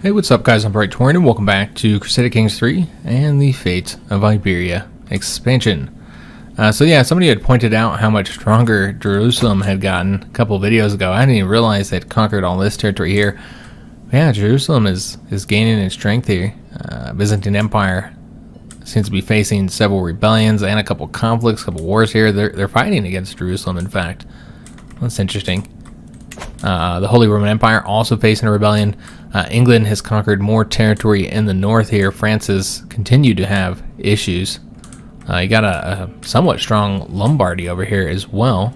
Hey, what's up guys, I'm Bright Torn and welcome back to Crusader Kings 3 and the Fate of Iberia expansion. So yeah, somebody had pointed out how much stronger Jerusalem had gotten a couple videos ago. I didn't even realize they'd conquered all this territory here. But yeah, Jerusalem is gaining in strength here. Byzantine Empire seems to be facing several rebellions and a couple conflicts, a couple wars here. They're fighting against Jerusalem, in fact. That's interesting. The Holy Roman Empire also facing a rebellion. England has conquered more territory in the north here. France has continued to have issues. You got a somewhat strong Lombardy over here as well.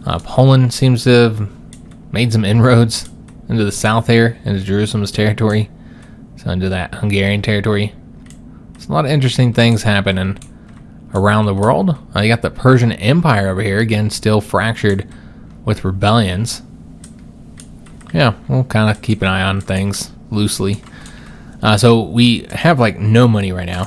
Poland seems to have made some inroads into the south here, into Jerusalem's territory. So into that Hungarian territory. There's a lot of interesting things happening around the world. You got the Persian Empire over here, again, still fractured with rebellions. Yeah, we'll kind of keep an eye on things loosely. So we have like no money right now.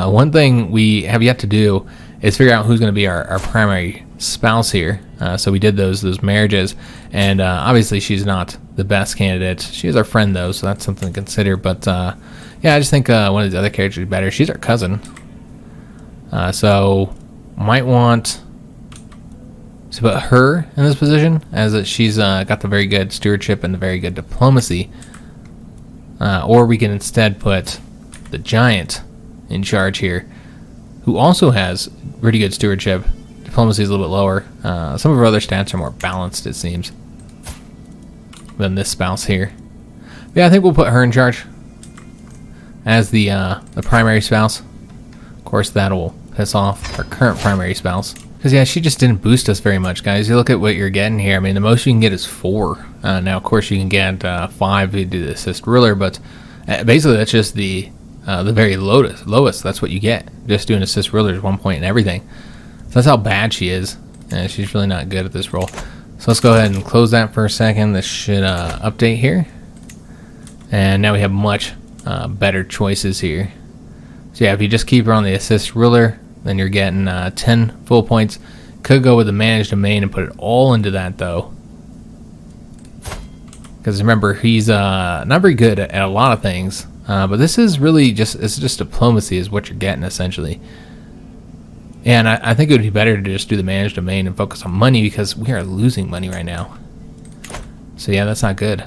One thing we have yet to do is figure out who's going to be our primary spouse here. So we did those marriages, and obviously she's not the best candidate. She is our friend though, so that's something to consider. But yeah, I just think one of the other characters would be better. She's our cousin, so might want to put her in this position, as she's got the very good stewardship and the very good diplomacy. Or we can instead put the giant in charge here, who also has pretty good stewardship. Diplomacy is a little bit lower. Some of her other stats are more balanced, it seems, than this spouse here. But yeah, I think we'll put her in charge as the primary spouse. Of course, that'll piss off our current primary spouse. Because, yeah, she just didn't boost us very much, guys. You look at what you're getting here. I mean, the most you can get is 4. Now, of course, you can get 5 if you do the assist ruler, but basically that's just the very lowest. That's what you get. Just doing assist ruler is 1 point and everything. So that's how bad she is. And she's really not good at this role. So let's go ahead and close that for a second. This should update here. And now we have much better choices here. So, yeah, if you just keep her on the assist ruler, then you're getting 10 full points. Could go with the managed domain and put it all into that though, because remember, he's not very good at a lot of things, but this is really just diplomacy is what you're getting essentially. And I think it would be better to just do the managed domain and focus on money, because we are losing money right now. So yeah, that's not good.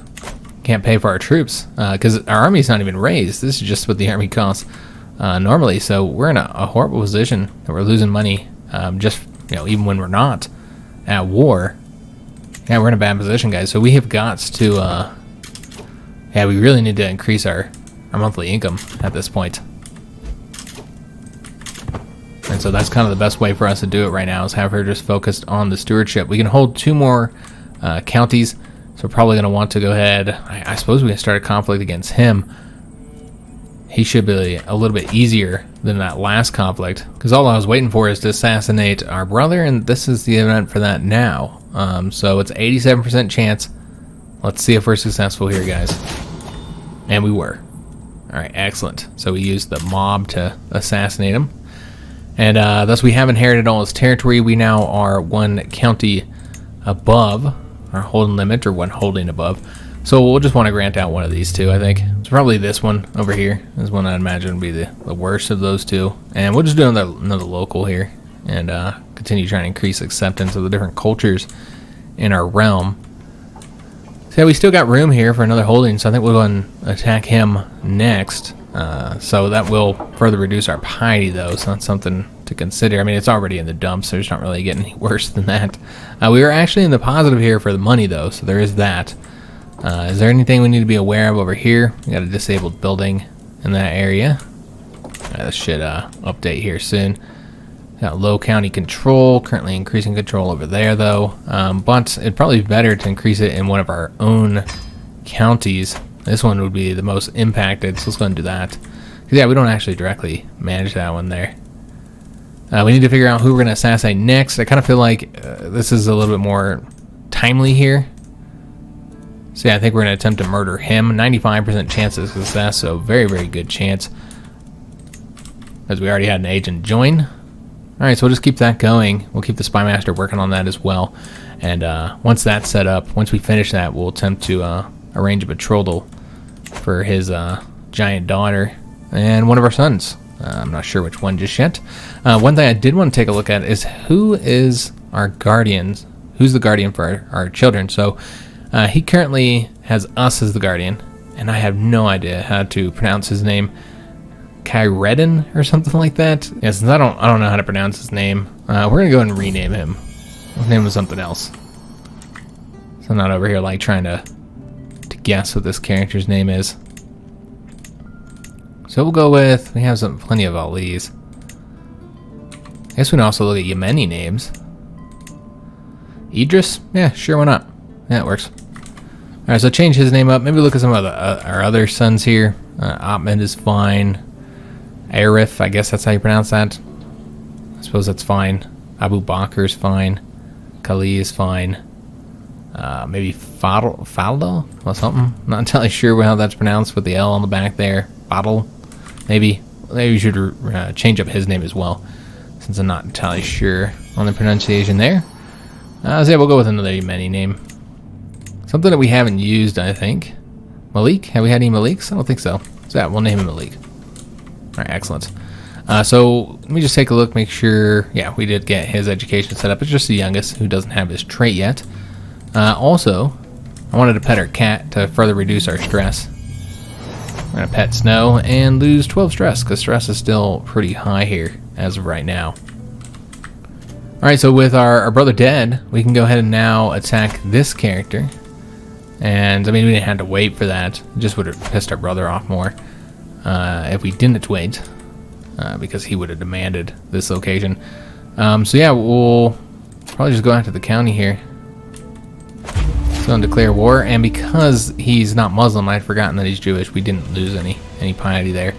Can't pay for our troops because our army's not even raised. This is just what the army costs normally, so we're in a horrible position that we're losing money, just, you know, even when we're not at war. Yeah, we're in a bad position, guys. So we have got to yeah, we really need to increase our monthly income at this point. And so that's kind of the best way for us to do it right now, is have her just focused on the stewardship. We can hold 2 more counties, so we're probably going to want to go ahead. I suppose we can start a conflict against him. He should be a little bit easier than that last conflict, because all I was waiting for is to assassinate our brother, and this is the event for that now. So it's 87% chance. Let's see if we're successful here, guys. And we were. Alright, excellent. So we used the mob to assassinate him. And thus we have inherited all his territory. We now are 1 county above our holding limit, or 1 holding above. So we'll just want to grant out one of these 2, I think. It's probably this one over here. This one I'd imagine would be the worst of those 2. And we'll just do another local here, and continue trying to increase acceptance of the different cultures in our realm. So yeah, we still got room here for another holding, so I think we'll go and attack him next. So that will further reduce our piety, though, so that's something to consider. I mean, it's already in the dumps, so it's not really getting any worse than that. We are actually in the positive here for the money, though, so there is that. Is there anything we need to be aware of over here? We got a disabled building in that area. That should update here soon. Got low county control, currently increasing control over there though. But it'd probably be better to increase it in one of our own counties. This one would be the most impacted, so let's go and do that. 'Cause yeah, we don't actually directly manage that one there. We need to figure out who we're going to assassinate next. I kind of feel like this is a little bit more timely here. So yeah, I think we're going to attempt to murder him. 95% chance of success, so very, very good chance, as we already had an agent join. Alright, so we'll just keep that going. We'll keep the Spy Master working on that as well. And once that's set up, once we finish that, we'll attempt to arrange a betrothal for his giant daughter and one of our sons. I'm not sure which one just yet. One thing I did want to take a look at is who is our guardians. Who's the guardian for our children? So he currently has us as the guardian, and I have no idea how to pronounce his name. Kyredin or something like that. Yeah, since I don't know how to pronounce his name, we're gonna go and rename him. His name was something else. So I'm not over here like trying to guess what this character's name is. So we'll go with, we have plenty of Ali's. I guess we can also look at Yemeni names. Idris? Yeah, sure, why not? Yeah, it works. Alright, so change his name up. Maybe look at some of our other sons here. Ahmed is fine. Arif, I guess that's how you pronounce that. I suppose that's fine. Abu Bakr is fine. Kali is fine. Maybe Faldo or something. Not entirely sure how that's pronounced with the L on the back there. Fadl, maybe. Maybe you should change up his name as well, since I'm not entirely sure on the pronunciation there. So yeah, we'll go with another Yemeni name. Something that we haven't used, I think. Malik? Have we had any Maliks? I don't think so. So yeah, we'll name him Malik. Alright, excellent. So let me just take a look, make sure, yeah, we did get his education set up. It's just the youngest who doesn't have his trait yet. Also, I wanted to pet our cat to further reduce our stress. We're going to pet Snow and lose 12 stress, because stress is still pretty high here as of right now. Alright, so with our brother dead, we can go ahead and now attack this character. And, I mean, we didn't have to wait for that. It just would have pissed our brother off more if we didn't wait. Because he would have demanded this location. So yeah, we'll probably just go out to the county here. So and declare war, and because he's not Muslim, I'd forgotten that he's Jewish. We didn't lose any piety there.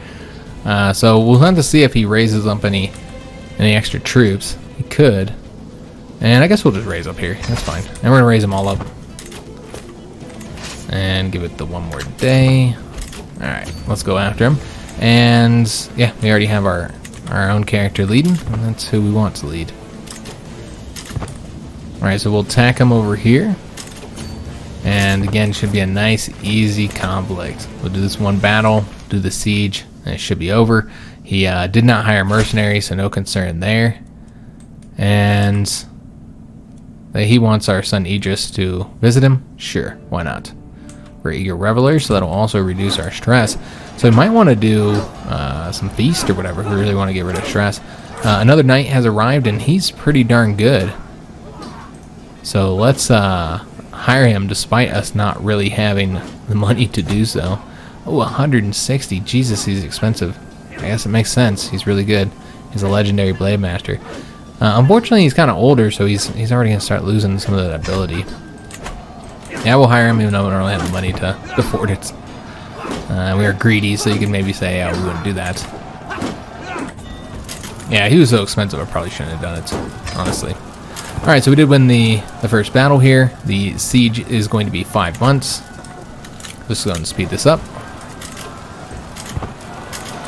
So we'll have to see if he raises up any extra troops. He could, and I guess we'll just raise up here. That's fine, and we're gonna raise them all up and give it the one more day. All right, let's go after him. And yeah, we already have our own character leading, and that's who we want to lead. Alright, so we'll attack him over here. And again, should be a nice, easy conflict. We'll do this one battle, do the siege, and it should be over. He did not hire mercenaries, so no concern there. And he wants our son Idris to visit him. Sure, why not? We're eager revelers, so that'll also reduce our stress. So we might want to do some feast or whatever if we really want to get rid of stress. Another knight has arrived, and he's pretty darn good. So let's hire him despite us not really having the money to do so. Oh, 160. Jesus, he's expensive. I guess it makes sense. He's really good. He's a legendary blade master. Unfortunately, he's kind of older, so he's already going to start losing some of that ability. Yeah, we'll hire him even though we don't really have the money to afford it. We are greedy, so you can maybe say, we wouldn't do that. Yeah, he was so expensive, I probably shouldn't have done it, honestly. Alright, so we did win the first battle here. The siege is going to be 5 months. Just going to speed this up.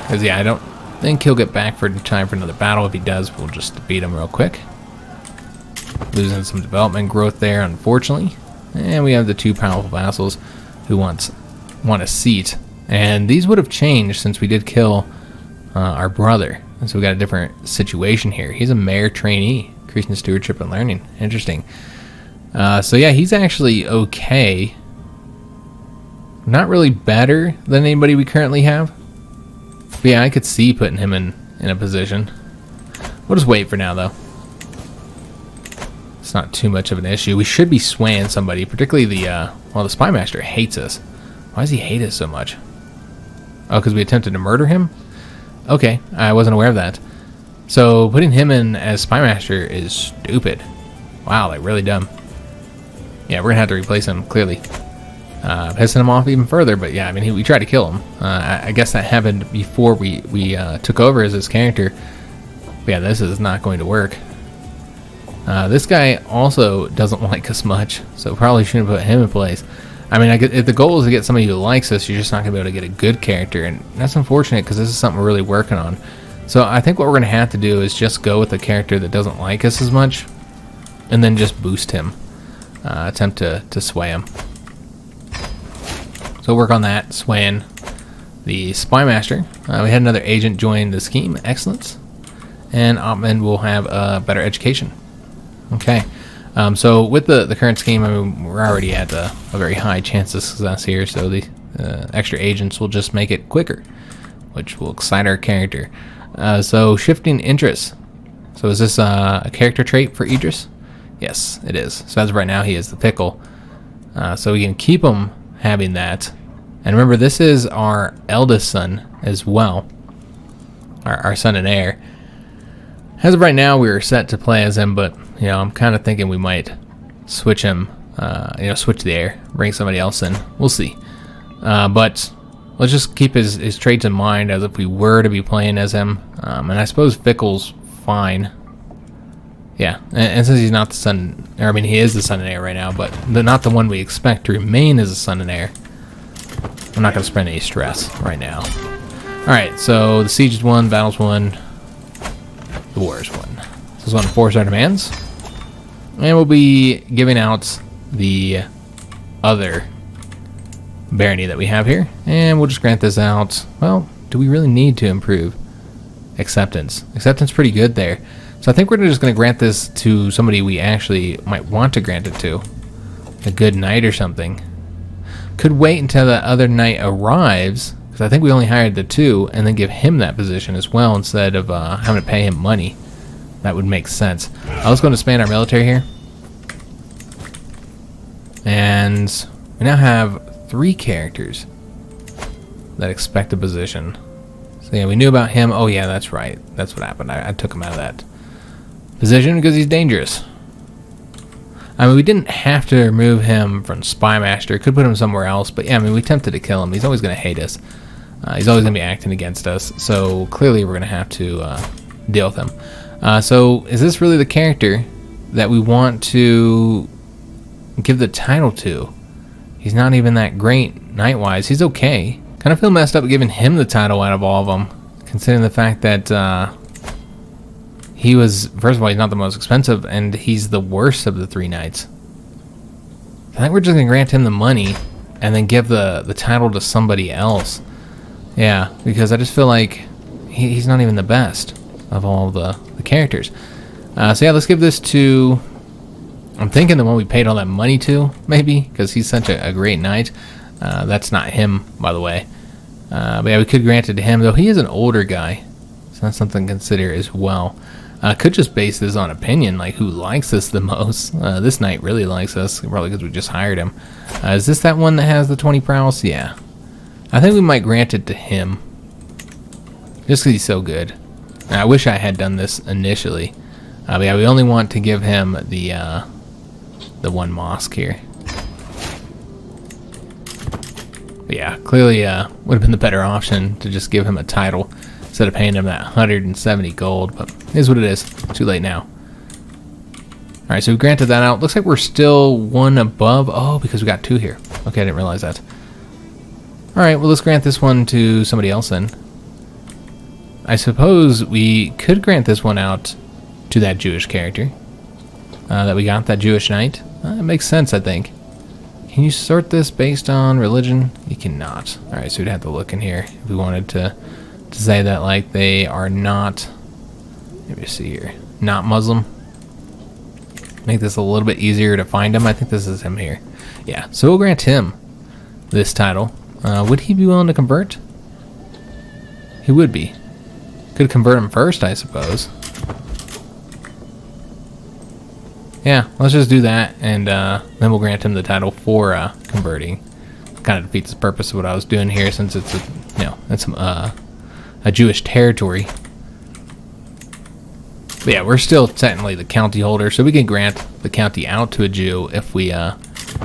Because, yeah, I don't think he'll get back for time for another battle. If he does, we'll just beat him real quick. Losing some development growth there, unfortunately. And we have the 2 powerful vassals who want a seat. And these would have changed since we did kill our brother. And so we got a different situation here. He's a mayor trainee, increasing stewardship and learning. Interesting. So yeah, he's actually okay. Not really better than anybody we currently have. But yeah, I could see putting him in a position. We'll just wait for now, though. It's not too much of an issue. We should be swaying somebody, particularly the spy master hates us. Why does he hate us so much? Oh, because we attempted to murder him? Okay, I wasn't aware of that. So putting him in as spy master is stupid. Wow, like really dumb. Yeah, we're gonna have to replace him, clearly. Pissing him off even further, but yeah, I mean, we tried to kill him. I guess that happened before we took over as his character. But yeah, this is not going to work. This guy also doesn't like us much, so probably shouldn't put him in place. I mean, if the goal is to get somebody who likes us, you're just not going to be able to get a good character, and that's unfortunate because this is something we're really working on. So I think what we're going to have to do is just go with a character that doesn't like us as much, and then just boost him. Attempt to sway him. So So work on that, swaying the Spy Master. We had another agent join the scheme. Excellent. And Ottman will have a better education. Okay. So with the current scheme, I mean, we're already at a very high chance of success here. So the extra agents will just make it quicker, which will excite our character. So shifting interests. So is this a character trait for Idris? Yes, it is. So as of right now, he is the pickle. So we can keep him having that. And remember, this is our eldest son as well. Our son and heir. As of right now, we were set to play as him, but, you know, I'm kind of thinking we might switch him, switch the heir, bring somebody else in. We'll see. But let's just keep his traits in mind as if we were to be playing as him. And I suppose Fickle's fine. Yeah, and since he's not the son, or I mean, he is the son and heir right now, but not the one we expect to remain as a son and heir. I'm not going to spend any stress right now. Alright, so the siege is won, battle's won, the war is won. This is one of 4-star demands. And we'll be giving out the other barony that we have here. And we'll just grant this out. Well, do we really need to improve acceptance? Acceptance pretty good there. So I think we're just going to grant this to somebody we actually might want to grant it to. A good knight or something. Could wait until the other knight arrives, because I think we only hired the 2, and then give him that position as well instead of having to pay him money. That would make sense. Let's go and expand our military here. And we now have 3 characters that expect a position. So yeah, we knew about him. Oh yeah, that's right. That's what happened. I took him out of that position because he's dangerous. I mean, we didn't have to remove him from Spy Master. Could put him somewhere else, but yeah, I mean, we attempted to kill him. He's always going to hate us. He's always going to be acting against us. So clearly, we're going to have to deal with him. So is this really the character that we want to give the title to? He's not even that great knight-wise. He's okay. Kind of feel messed up giving him the title out of all of them, considering the fact that he was, first of all, he's not the most expensive, and he's the worst of the 3 knights. I think we're just going to grant him the money and then give the title to somebody else. Yeah, because I just feel like he's not even the best of all the characters. So yeah, let's give this to, I'm thinking the one we paid all that money to, maybe, because he's such a great knight. That's not him, by the way. But yeah, we could grant it to him, though he is an older guy. So that's something to consider as well. Could just base this on opinion, like who likes us the most. This knight really likes us, probably because we just hired him. Is this that one that has the 20 prowess? Yeah. I think we might grant it to him. Just because he's so good. And I wish I had done this initially. But yeah, we only want to give him the one mosque here. But yeah, clearly would have been the better option to just give him a title instead of paying him that 170 gold, but it is what it is. Too late now. Alright, so we granted that out. Looks like we're still 1 above. Oh, because we got 2 here. Okay, I didn't realize that. Alright, well, let's grant this one to somebody else then. I suppose we could grant this one out to that Jewish character that we got, that Jewish knight. It makes sense, I think. Can you sort this based on religion? You cannot. Alright, so we'd have to look in here if we wanted to say that, like, they are not, let me see here, not Muslim. Make this a little bit easier to find him. I think this is him here. Yeah, so we'll grant him this title. Would he be willing to convert? He would be. Could convert him first, I suppose. Yeah, let's just do that, and then we'll grant him the title for converting. Kind of defeats the purpose of what I was doing here, since it's a Jewish territory. But yeah, we're still technically the county holder, so we can grant the county out to a Jew if we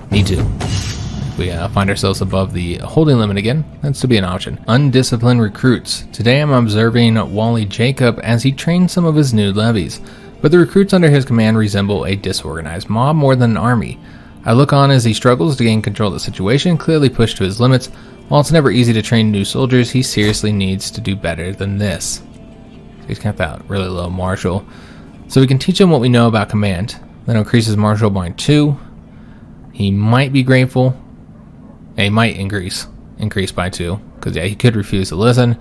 need to. If we find ourselves above the holding limit again, that's to be an option. Undisciplined recruits. Today I'm observing Wally Jacob as he trains some of his new levies, but the recruits under his command resemble a disorganized mob more than an army. I look on as he struggles to gain control of the situation, clearly pushed to his limits. While it's never easy to train new soldiers, he seriously needs to do better than this. So he's got that really low martial. So we can teach him what we know about command. Then increase his martial by 2. He might be grateful. He might increase. increased by 2, because yeah, he could refuse to listen.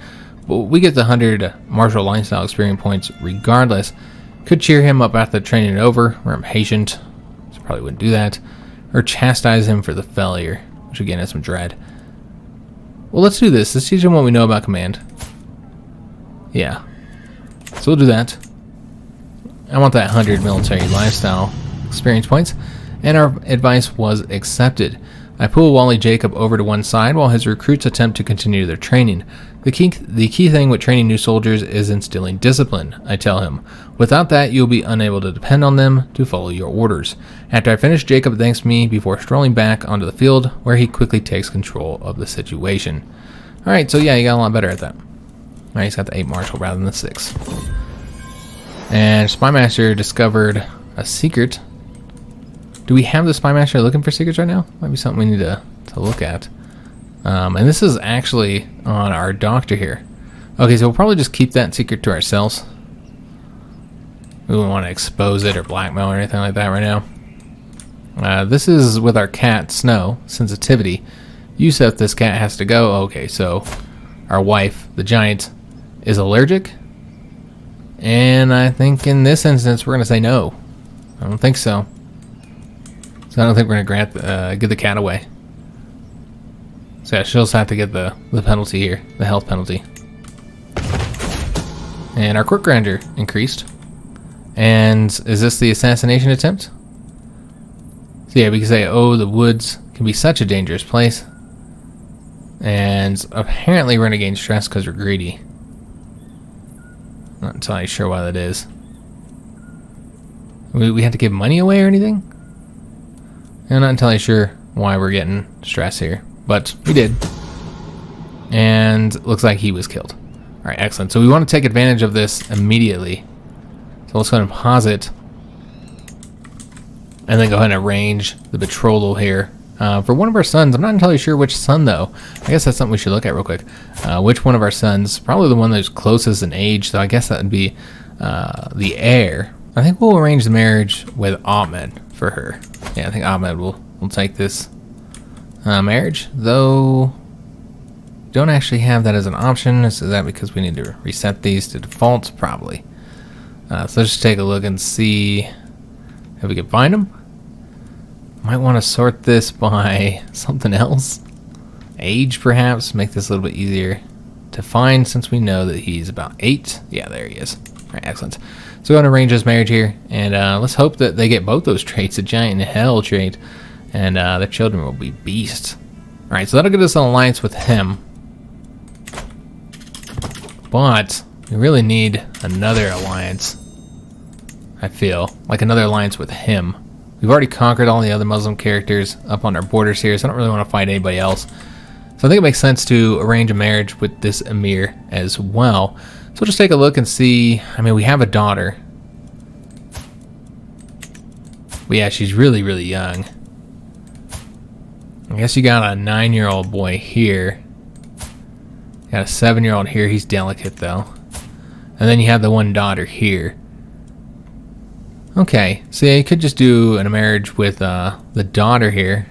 But we get the 100 martial alliance style experience points regardless. Could cheer him up after the training is over, or impatient, so probably wouldn't do that. Or chastise him for the failure, which again has some dread. Well, let's do this. Let's teach him what we know about command. Yeah. So we'll do that. I want that 100 military lifestyle experience points. And our advice was accepted. I pull Wally Jacob over to one side while his recruits attempt to continue their training. The key thing with training new soldiers is instilling discipline, I tell him. Without that, you'll be unable to depend on them to follow your orders. After I finish, Jacob thanks me before strolling back onto the field, where he quickly takes control of the situation. Alright, so yeah, you got a lot better at that. Alright, he's got the 8 martial rather than the 6. And Spymaster discovered a secret. Do we have the Spymaster looking for secrets right now? Might be something we need to look at. And this is actually on our doctor here. Okay, so we'll probably just keep that secret to ourselves. We wouldn't want to expose it or blackmail or anything like that right now. This is with our cat, Snow, sensitivity. Yusuf, this cat has to go. Okay, so our wife, the giant, is allergic. And I think in this instance, we're going to say no. I don't think so. So I don't think we're going to get the cat away. So yeah, she'll just have to get the penalty here, the health penalty. And our court grandeur increased. And is this the assassination attempt? So yeah, we can say, oh, the woods can be such a dangerous place. And apparently we're going to gain stress because we're greedy. Not entirely sure why that is. We had to give money away or anything? I'm not entirely sure why we're getting stress here. But we did. And looks like he was killed. Alright, excellent. So we want to take advantage of this immediately. So let's go ahead and pause it. And then go ahead and arrange the betrothal here. For one of our sons, I'm not entirely sure which son though. I guess that's something we should look at real quick. Which one of our sons, probably the one that's closest in age, so I guess that would be the heir. I think we'll arrange the marriage with Ahmed for her. Yeah, I think Ahmed will take this marriage, though don't actually have that as an option. Is that because we need to reset these to default? Probably. So let's just take a look and see if we can find them. Might want to sort this by something else. Age, perhaps. Make this a little bit easier to find since we know that he's about 8. Yeah, there he is. All right, excellent. So we're going to arrange this marriage here. And let's hope that they get both those traits, a giant and hell trait. And their children will be beasts. All right, so that'll get us an alliance with him. But we really need another alliance. I feel like another alliance with him. We've already conquered all the other Muslim characters up on our borders here, so I don't really want to fight anybody else. So I think it makes sense to arrange a marriage with this emir as well. So we'll just take a look and see. I mean, we have a daughter. But yeah, she's really, really young. I guess you got a 9-year-old boy here. You got a 7-year-old here. He's delicate, though. And then you have the one daughter here. Okay, so yeah, you could just do a marriage with the daughter here.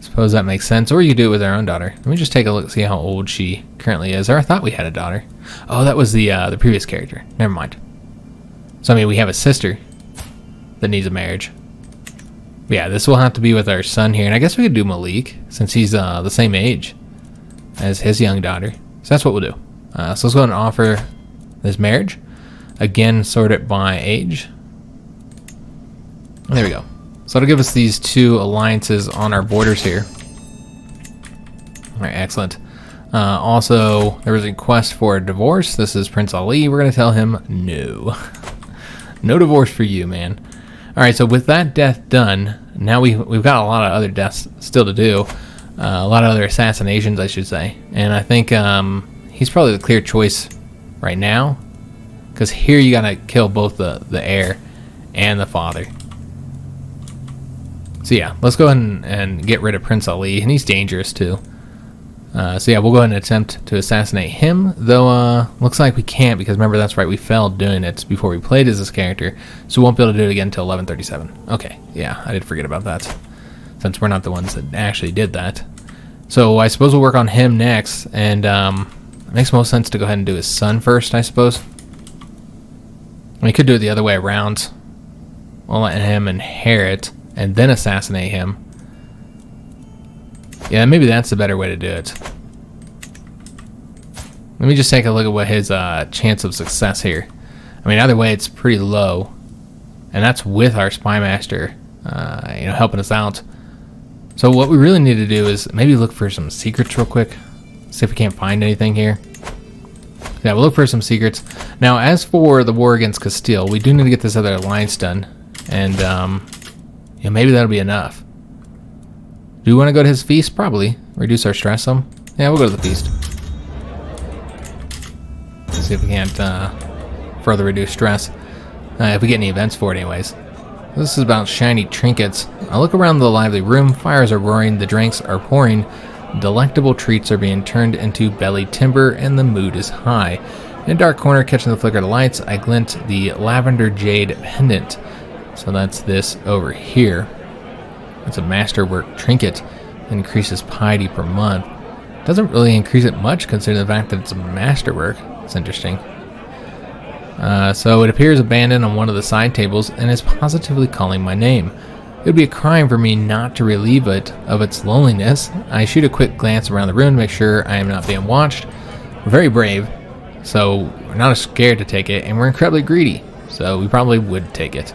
Suppose that makes sense. Or you could do it with our own daughter. Let me just take a look and see how old she currently is. Or I thought we had a daughter. Oh, that was the previous character. Never mind. So I mean, we have a sister that needs a marriage. But yeah, this will have to be with our son here. And I guess we could do Malik, since he's the same age as his young daughter. So that's what we'll do. So let's go ahead and offer this marriage. Again, sort it by age. There we go. So it'll give us these 2 alliances on our borders here. Alright, excellent. Also, there was a request for a divorce. This is Prince Ali. We're going to tell him no. No divorce for you, man. Alright, so with that death done, now we've got a lot of other deaths still to do. A lot of other assassinations, I should say. And I think he's probably the clear choice right now. Because here you gotta kill both the heir and the father. So yeah, let's go ahead and get rid of Prince Ali, and he's dangerous too. So yeah, we'll go ahead and attempt to assassinate him, though looks like we can't, because remember, that's right, we failed doing it before we played as this character, so we won't be able to do it again until 11:37. Okay, yeah, I did forget about that, since we're not the ones that actually did that. So I suppose we'll work on him next, and it makes most sense to go ahead and do his son first, I suppose. We could do it the other way around. We'll let him inherit and then assassinate him. Yeah, maybe that's the better way to do it. Let me just take a look at what his chance of success here. I mean, either way, it's pretty low, and that's with our spy master, helping us out. So what we really need to do is maybe look for some secrets real quick. See if we can't find anything here. Yeah, we'll look for some secrets. Now, as for the war against Castile, we do need to get this other alliance done, and maybe that'll be enough. Do we want to go to his feast? Probably. Reduce our stress some. Yeah, we'll go to the feast. See if we can't further reduce stress. If we get any events for it anyways. This is about shiny trinkets. I look around the lively room. Fires are roaring. The drinks are pouring. Delectable treats are being turned into belly timber, and the mood is high. In a dark corner, catching the flicker of the lights, I glint the lavender jade pendant. So that's this over here. It's a masterwork trinket. Increases piety per month. Doesn't really increase it much considering the fact that it's a masterwork. It's interesting. So it appears abandoned on one of the side tables and is positively calling my name. It would be a crime for me not to relieve it of its loneliness. I shoot a quick glance around the room to make sure I am not being watched. We're very brave, so we're not scared to take it, and we're incredibly greedy, so we probably would take it.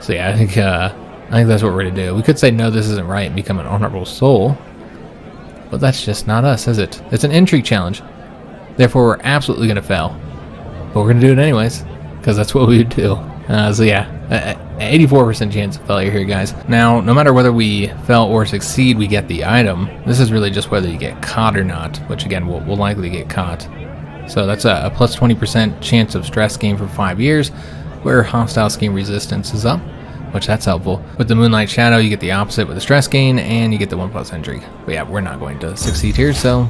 So yeah, I think that's what we're going to do. We could say, no, this isn't right, and become an honorable soul, but that's just not us, is it? It's an intrigue challenge. Therefore, we're absolutely going to fail. But we're going to do it anyways, because that's what we would do. So yeah, 84% chance of failure here, guys. Now, no matter whether we fail or succeed, we get the item. This is really just whether you get caught or not, which again, we'll likely get caught. So that's a plus 20% chance of stress gain for 5 years, where hostile scheme resistance is up, which that's helpful. With the Moonlight Shadow, you get the opposite with the stress gain, and you get the 1+ intrigue. But yeah, we're not going to succeed here, so...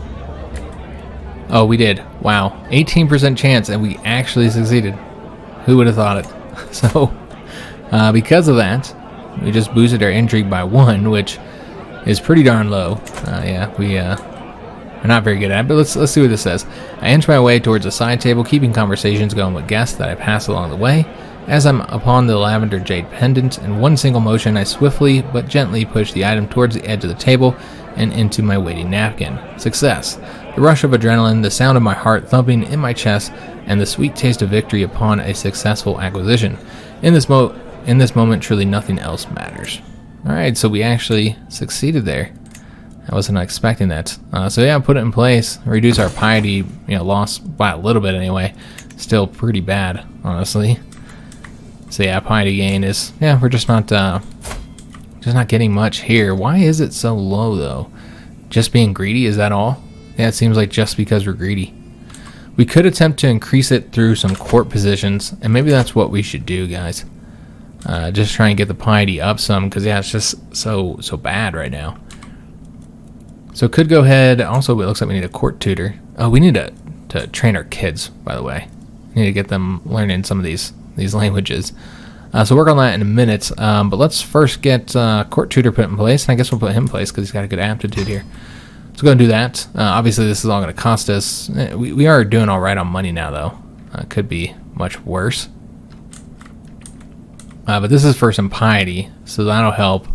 Oh, we did. Wow. 18% chance, and we actually succeeded. Who would have thought it? So, because of that, we just boosted our intrigue by 1, which is pretty darn low. Yeah, we are not very good at it, but let's see what this says. I inch my way towards a side table, keeping conversations going with guests that I pass along the way. As I'm upon the lavender jade pendant, in one single motion, I swiftly but gently push the item towards the edge of the table and into my waiting napkin. Success. The rush of adrenaline, the sound of my heart thumping in my chest, and the sweet taste of victory upon a successful acquisition. In this moment, truly nothing else matters. Alright, so we actually succeeded there. I wasn't expecting that. So yeah, put it in place. Reduce our piety, lost by a little bit anyway. Still pretty bad, honestly. So yeah, piety gain is, we're just not getting much here. Why is it so low though? Just being greedy, is that all? Yeah, it seems like just because we're greedy. We could attempt to increase it through some court positions, and maybe that's what we should do, guys. Just try and get the piety up some, because yeah, it's just so bad right now. So could go ahead. Also, it looks like we need a court tutor. Oh, we need to train our kids, by the way. We need to get them learning some of these languages. So work on that in a minute. But let's first get court tutor put in place. And I guess we'll put him in place because he's got a good aptitude here. Let's go and do that. Obviously, this is all going to cost us. We are doing all right on money now, though. Could be much worse. But this is for some piety, so that'll help.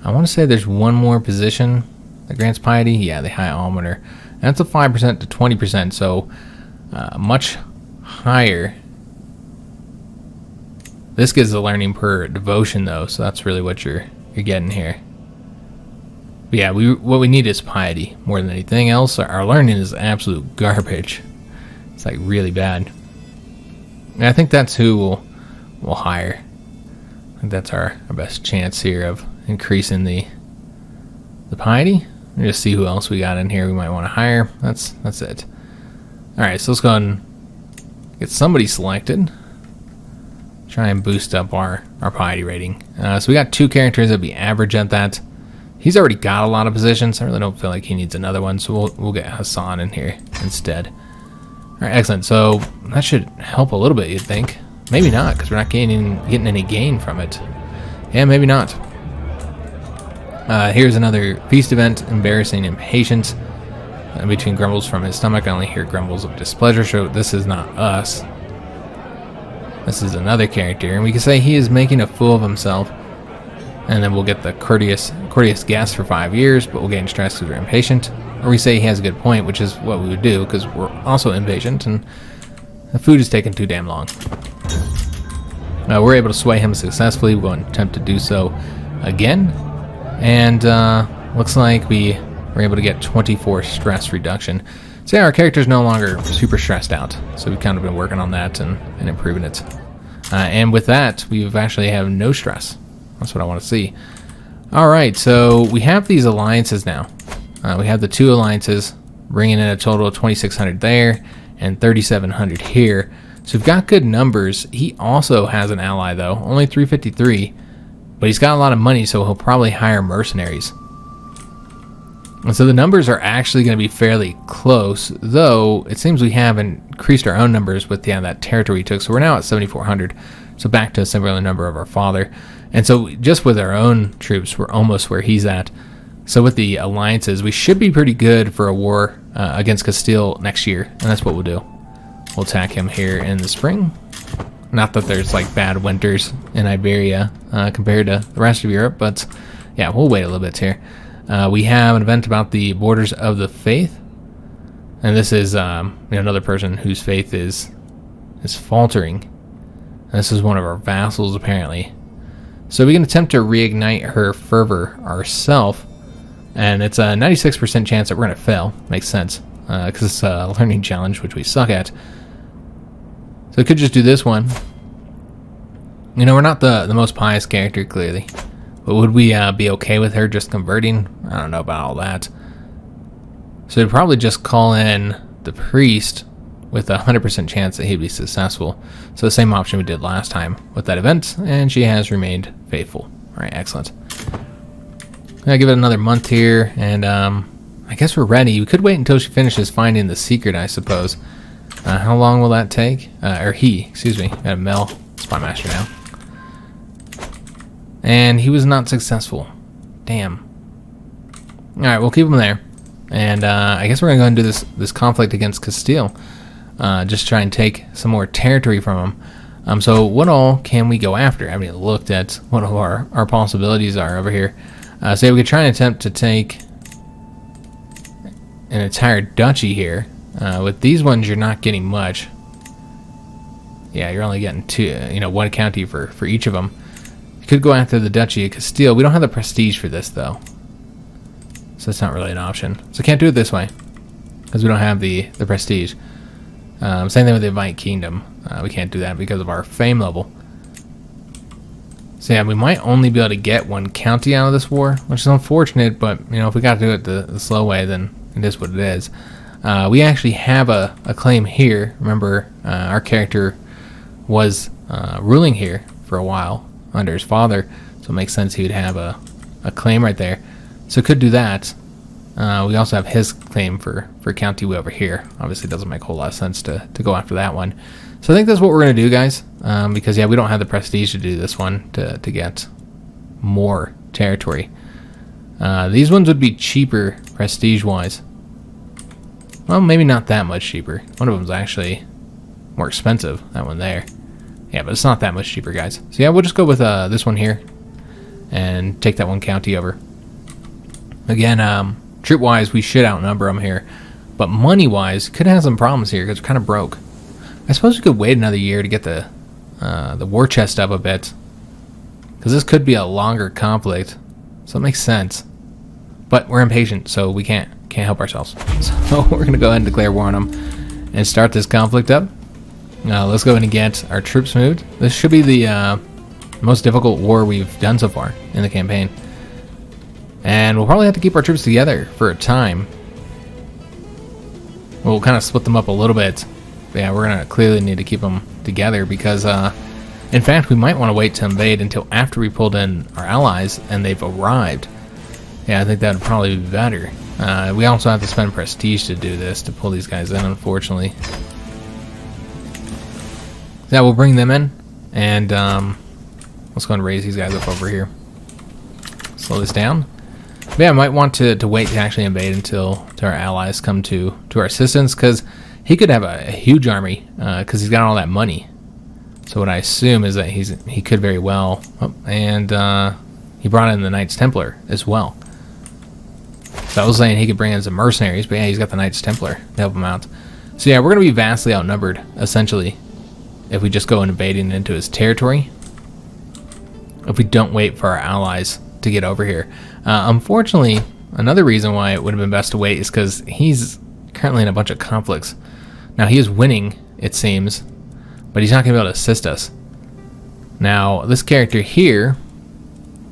I want to say there's one more position that grants piety. Yeah, the High Almoner. And that's a 5% to 20%, so much higher. This gives the learning per devotion, though, so that's really what you're getting here. But yeah, what we need is piety more than anything else. Our learning is absolute garbage. It's like really bad. And I think that's who we'll hire. I think that's our best chance here of increasing the piety. And just see who else we got in here we might want to hire. That's it. Alright, so let's go ahead and get somebody selected. Try and boost up our piety rating. So we got 2 characters that'd be average at that. He's already got a lot of positions. I really don't feel like he needs another one, so we'll get Hassan in here instead. Alright, excellent. So that should help a little bit, you'd think. Maybe not, because we're not getting any gain from it. Yeah, maybe not. Here's another feast event, embarrassing impatience. In between grumbles from his stomach, I only hear grumbles of displeasure, so this is not us. This is another character, and we can say he is making a fool of himself. And then we'll get the courteous guest for 5 years, but we'll gain stress because we're impatient. Or we say he has a good point, which is what we would do because we're also impatient, and the food is taking too damn long. We're able to sway him successfully. We'll attempt to do so again. And looks like we were able to get 24 stress reduction. So yeah, our character's no longer super stressed out. So we've kind of been working on that and improving it. And with that, we've actually have no stress. That's what I want to see. All right, so we have these alliances now. We have the 2 alliances, bringing in a total of 2,600 there and 3,700 here. So we've got good numbers. He also has an ally, though, only 353, but he's got a lot of money, so he'll probably hire mercenaries. And so the numbers are actually going to be fairly close, though it seems we have increased our own numbers with that territory we took. So we're now at 7,400, so back to a similar number of our father. And so just with our own troops, we're almost where he's at. So with the alliances, we should be pretty good for a war against Castile next year, and that's what we'll do. We'll attack him here in the spring. Not that there's like bad winters in Iberia compared to the rest of Europe, but yeah, we'll wait a little bit here. We have an event about the borders of the faith, and this is another person whose faith is faltering. And this is one of our vassals apparently. So we can attempt to reignite her fervor ourselves, and it's a 96% chance that we're going to fail. Makes sense, because it's a learning challenge, which we suck at. So we could just do this one. You know, we're not the most pious character, clearly. But would we be okay with her just converting? I don't know about all that. So we'd probably just call in the priest with a 100% chance that he'd be successful. So the same option we did last time with that event, and she has remained faithful. All right, excellent. I'll give it another month here, and I guess we're ready. We could wait until she finishes finding the secret, I suppose. How long will that take? Excuse me. Got a Mel Spy Master now. And he was not successful. Damn. Alright, we'll keep him there. And I guess we're going to go and do this conflict against Castile. Just try and take some more territory from him. So what all can we go after? I haven't even looked at what all our possibilities are over here. So yeah, we could try and attempt to take an entire duchy here. With these ones, you're not getting much. Yeah, you're only getting one county for each of them. You could go after the Duchy of Castile. We don't have the prestige for this, though. So that's not really an option. So can't do it this way, because we don't have the prestige. Same thing with the Vite Kingdom. We can't do that because of our fame level. So yeah, we might only be able to get one county out of this war, which is unfortunate, but if we got to do it the slow way, then it is what it is. We actually have a claim here. Remember, our character was ruling here for a while under his father, so it makes sense he would have a claim right there. So could do that. We also have his claim for county way over here. Obviously, it doesn't make a whole lot of sense to go after that one. So I think that's what we're going to do, guys, because yeah, we don't have the prestige to do this one to get more territory. These ones would be cheaper prestige-wise. Well, maybe not that much cheaper. One of them's actually more expensive, that one there. Yeah, but it's not that much cheaper, guys. So yeah, we'll just go with this one here and take that one county over. Again, troop-wise, we should outnumber them here. But money-wise, could have some problems here because we're kind of broke. I suppose we could wait another year to get the war chest up a bit, because this could be a longer conflict. So it makes sense. But we're impatient, so we can't help ourselves. So we're going to go ahead and declare war on them and start this conflict up. Let's go ahead and get our troops moved. This should be the most difficult war we've done so far in the campaign. And we'll probably have to keep our troops together for a time. We'll kind of split them up a little bit. But yeah, we're going to clearly need to keep them together because, in fact, we might want to wait to invade until after we pulled in our allies and they've arrived. Yeah, I think that would probably be better. We also have to spend prestige to do this, to pull these guys in, unfortunately. Yeah, we'll bring them in, and let's go and raise these guys up over here. Slow this down. But yeah, I might want to wait to actually invade until our allies come to our assistance, because he could have a huge army because he's got all that money. So what I assume is that he could very well, and he brought in the Knights Templar as well. So I was saying he could bring in some mercenaries, but yeah, he's got the Knights Templar to help him out. So yeah, we're going to be vastly outnumbered, essentially, if we just go invading into his territory, if we don't wait for our allies to get over here. Unfortunately, another reason why it would have been best to wait is because he's currently in a bunch of conflicts. Now, he is winning, it seems, but he's not going to be able to assist us. Now, this character here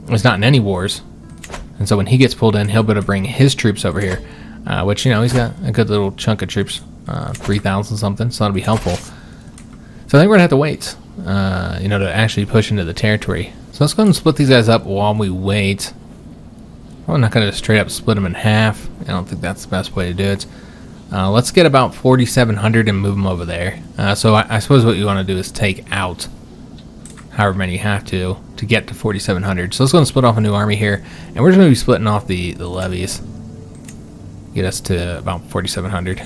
is not in any wars, and so when he gets pulled in, he'll be able to bring his troops over here, which, you know, he's got a good little chunk of troops, 3,000 something, so that'll be helpful. So I think we're going to have to wait, you know, to actually push into the territory. So let's go ahead and split these guys up while we wait. I'm not going to straight up split them in half. I don't think that's the best way to do it. Let's get about 4,700 and move them over there. So I suppose what you want to do is take out however many you have to get to 4,700. So let's go and split off a new army here. And we're just going to be splitting off the levies. Get us to about 4,700.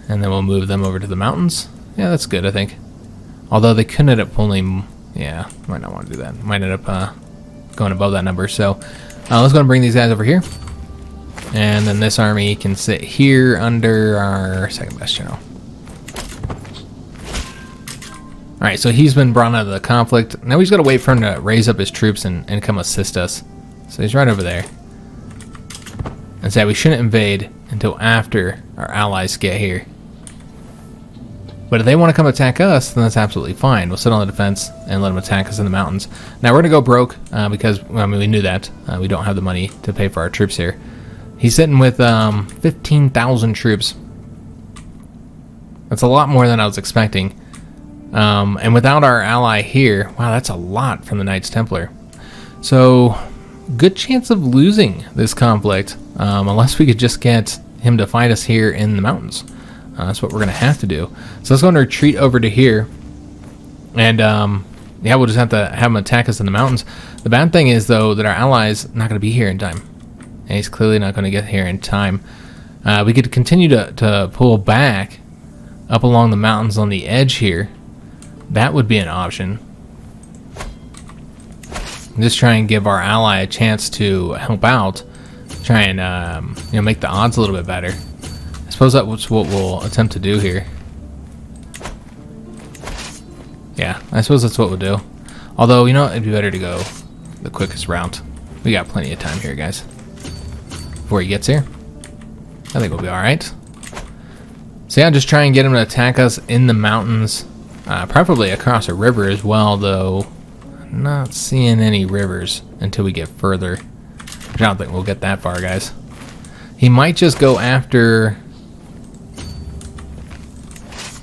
And then we'll move them over to the mountains. Yeah, that's good, I think. Although they could end up pulling... Yeah, might not want to do that. Might end up going above that number. So let's go and bring these guys over here. And then this army can sit here under our second best general. Alright, so he's been brought out of the conflict. Now we've got to wait for him to raise up his troops and come assist us. So he's right over there. And say we shouldn't invade until after our allies get here. But if they want to come attack us, then that's absolutely fine. We'll sit on the defense and let them attack us in the mountains. Now we're going to go broke because, I mean, we knew that. We don't have the money to pay for our troops here. He's sitting with 15,000 troops. That's a lot more than I was expecting. And without our ally here, wow, that's a lot from the Knights Templar. So, good chance of losing this conflict, unless we could just get him to fight us here in the mountains. That's what we're going to have to do. So let's go and retreat over to here. And, yeah, we'll just have to have him attack us in the mountains. The bad thing is, though, that our ally's not going to be here in time. And he's clearly not going to get here in time. We could continue to pull back up along the mountains on the edge here. That would be an option. Just try and give our ally a chance to help out. Try and, you know, make the odds a little bit better. I suppose that's what we'll attempt to do here. Yeah, I suppose that's what we'll do. Although, you know, it'd be better to go the quickest route. We got plenty of time here, guys. Before he gets here, I think we'll be alright. So yeah, just try and get him to attack us in the mountains. Preferably across a river as well, though I'm not seeing any rivers until we get further. I don't think we'll get that far, guys. He might just go after...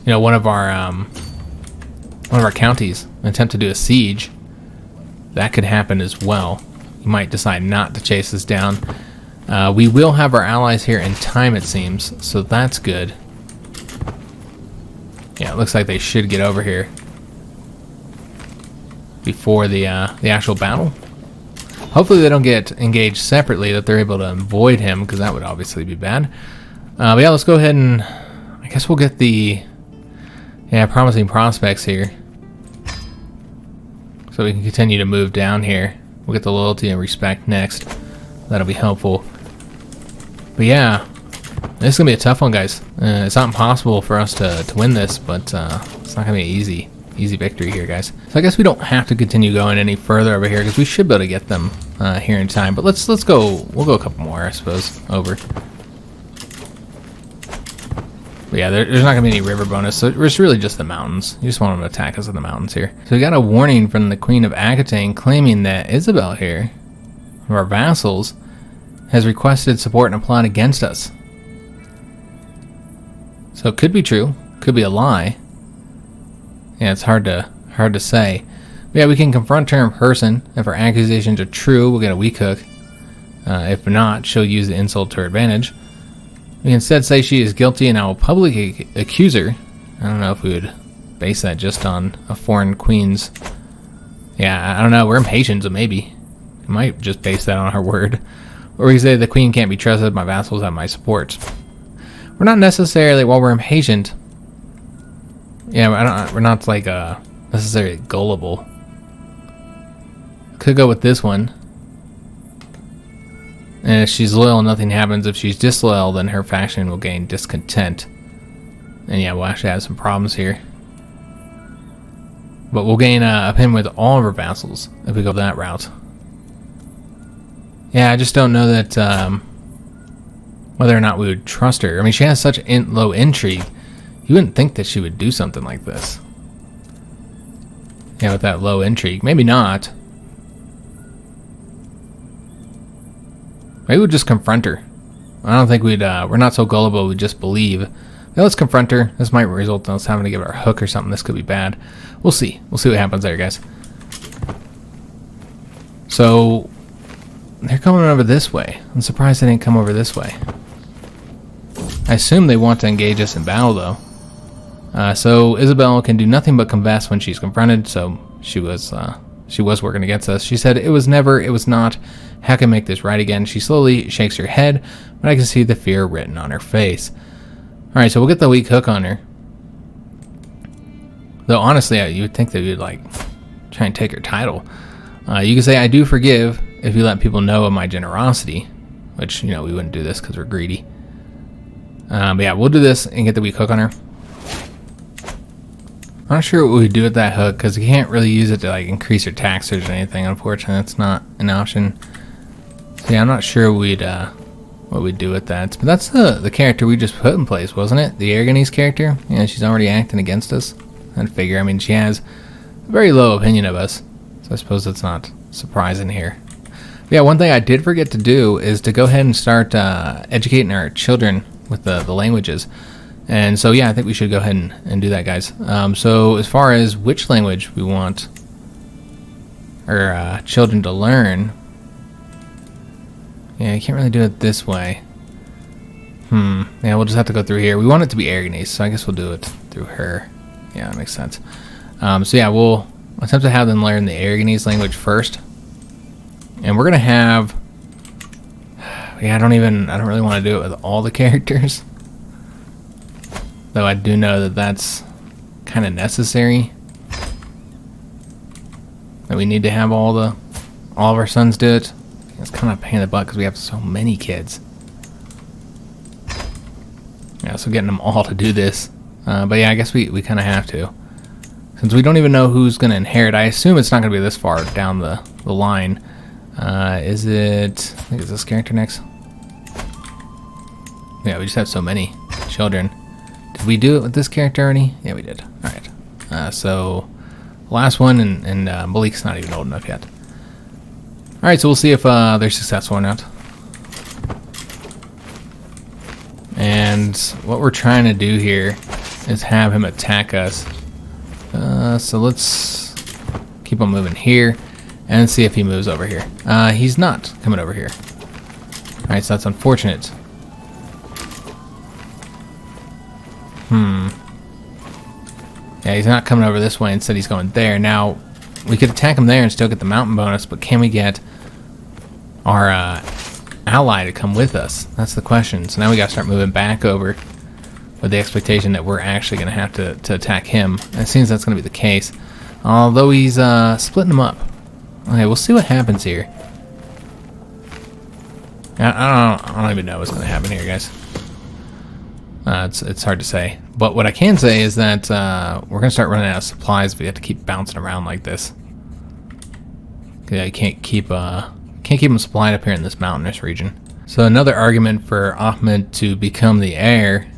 you know, one of our counties and attempt to do a siege. That could happen as well. He might decide not to chase us down. We will have our allies here in time, it seems, so that's good. Yeah, it looks like they should get over here before the actual battle. Hopefully they don't get engaged separately, that they're able to avoid him, because that would obviously be bad. But yeah, let's go ahead and I guess we'll get the promising prospects here, so we can continue to move down here. We'll get the loyalty and respect next. That'll be helpful. But yeah, this is gonna be a tough one, guys. It's not impossible for us to win this, but it's not gonna be an easy victory here, guys. So I guess we don't have to continue going any further over here, because we should be able to get them here in time. But let's go. We'll go a couple more, I suppose, over. But yeah, there's not gonna be any river bonus, so it's really just the mountains. You just want them to attack us in the mountains here. So we got a warning from the Queen of Aquitaine claiming that Isabel here, one of our vassals, has requested support in a plot against us. So it could be true, could be a lie. Yeah, it's hard to say. But yeah, we can confront her in person. If our accusations are true, we'll get a weak hook. If not, she'll use the insult to her advantage. We can instead say she is guilty, and I will publicly accuse her. I don't know if we would base that just on a foreign queen's... Yeah, I don't know. We're impatient, so maybe. I might just base that on her word. Or we can say the queen can't be trusted, my vassals have my support. We're not necessarily, while we're impatient, yeah, we're not like necessarily gullible. Could go with this one. And if she's loyal, nothing happens. If she's disloyal, then her faction will gain discontent. And yeah, we'll actually have some problems here. But we'll gain a pin with all of her vassals if we go that route. Yeah, I just don't know that whether or not we would trust her. I mean, she has such low intrigue. You wouldn't think that she would do something like this. Yeah, with that low intrigue. Maybe not. Maybe we'll just confront her. I don't think we're not so gullible, we just believe. Yeah, let's confront her. This might result in us having to give her a hook or something. This could be bad. We'll see. We'll see what happens there, guys. So, they're coming over this way. I'm surprised they didn't come over this way. I assume they want to engage us in battle, though. So, Isabel can do nothing but confess when she's confronted, so she was working against us. She said, it was never, it was not. How can I make this right again? She slowly shakes her head, but I can see the fear written on her face. Alright, so we'll get the weak hook on her. Though, honestly, you would think that we would, like, try and take her title. You can say, I do forgive if you let people know of my generosity. Which, you know, we wouldn't do this because we're greedy. But yeah, we'll do this and get the weak hook on her. I'm not sure what we do with that hook because we can't really use it to, like, increase her taxes or anything. Unfortunately, that's not an option. So yeah, I'm not sure what we'd do with that. But that's the character we just put in place, wasn't it? The Aragonese character? Yeah, she's already acting against us. I'd figure. I mean, she has a very low opinion of us. So I suppose that's not surprising here. But yeah, one thing I did forget to do is to go ahead and start educating our children with the languages. And so yeah, I think we should go ahead and do that, guys. So as far as which language we want our children to learn, yeah, you can't really do it this way. Yeah, we'll just have to go through here. We want it to be Aragonese, so I guess we'll do it through her. Yeah, that makes sense. So yeah, we'll attempt to have them learn the Aragonese language first. And we're gonna have, yeah, I don't really want to do it with all the characters. Though I do know that that's kind of necessary. That we need to have all of our sons do it. It's kind of a pain in the butt because we have so many kids. Yeah, so getting them all to do this. But yeah, I guess we kind of have to. Since we don't even know who's going to inherit. I assume it's not going to be this far down the line. Is it... I think it's this character next. Yeah, we just have so many children. Did we do it with this character already? Yeah, we did. Alright. So, last one, and Malik's not even old enough yet. Alright, so we'll see if they're successful or not. And what we're trying to do here is have him attack us. So let's keep on moving here and see if he moves over here. He's not coming over here. Alright, so that's unfortunate. Yeah, he's not coming over this way. Instead, he's going there. Now, we could attack him there and still get the mountain bonus, but can we get our ally to come with us? That's the question. So now we gotta start moving back over with the expectation that we're actually gonna have to attack him. And it seems that's gonna be the case. Although he's splitting them up. Okay, we'll see what happens here. I don't even know what's gonna happen here, guys. It's hard to say. But what I can say is that we're gonna start running out of supplies if we have to keep bouncing around like this. Yeah, you can't keep them supplied up here in this mountainous region. So another argument for Ahmed to become the heir,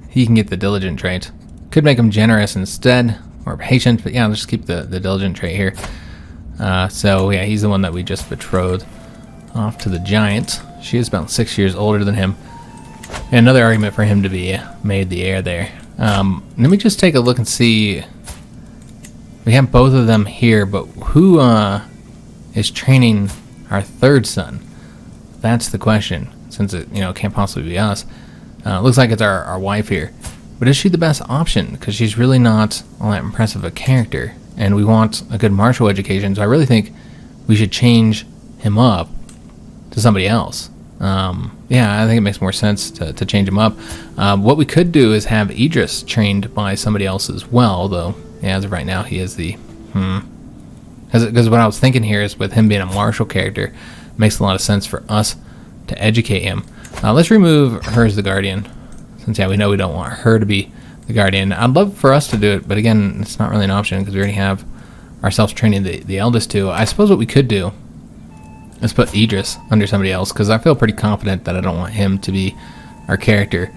he can get the diligent trait. Could make him generous instead, or patient, but yeah, let's just keep the diligent trait here. So yeah, he's the one that we just betrothed off to the giant. She is about 6 years older than him. And another argument for him to be made the heir there. Let me just take a look and see. We have both of them here, but who is training our third son? That's the question, since it can't possibly be us. Looks like it's our wife here. But is she the best option? Because she's really not all that impressive a character. And we want a good martial education, so I really think we should change him up to somebody else. Yeah, I think it makes more sense to change him up. What we could do is have Idris trained by somebody else as well, though. Yeah, as of right now, he is the... Because what I was thinking here is with him being a martial character, it makes a lot of sense for us to educate him. Let's remove her as the guardian, since, yeah, we know we don't want her to be the guardian. I'd love for us to do it, but again, it's not really an option because we already have ourselves training the eldest two. I suppose what we could do is put Idris under somebody else, because I feel pretty confident that I don't want him to be our character.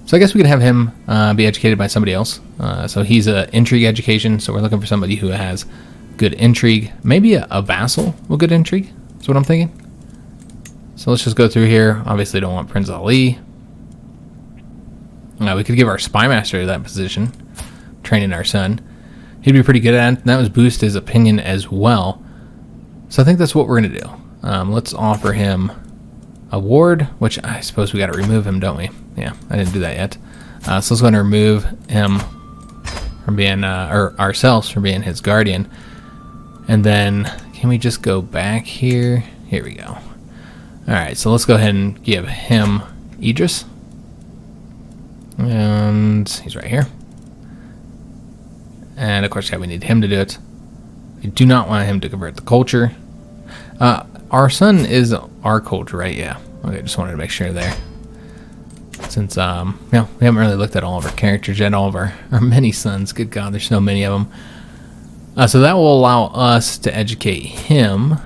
So I guess we could have him be educated by somebody else. So he's a intrigue education, so we're looking for somebody who has good intrigue. Maybe a vassal with good intrigue. That's what I'm thinking. So let's just go through here. Obviously don't want Prince Ali. We could give our spy master that position, training our son. He'd be pretty good at it. And that would boost his opinion as well. So I think that's what we're going to do. Let's offer him a ward, which I suppose we got to remove him, don't we? Yeah, I didn't do that yet. So let's go and remove him from being, or ourselves from being his guardian. And then, can we just go back here? Here we go. Alright, so let's go ahead and give him Idris. And he's right here. And of course, yeah, we need him to do it. We do not want him to convert the culture. Our son is our culture, right? Yeah. Okay, just wanted to make sure there. Since, we haven't really looked at all of our characters yet, all of our many sons. Good God, there's so many of them. So that will allow us to educate him.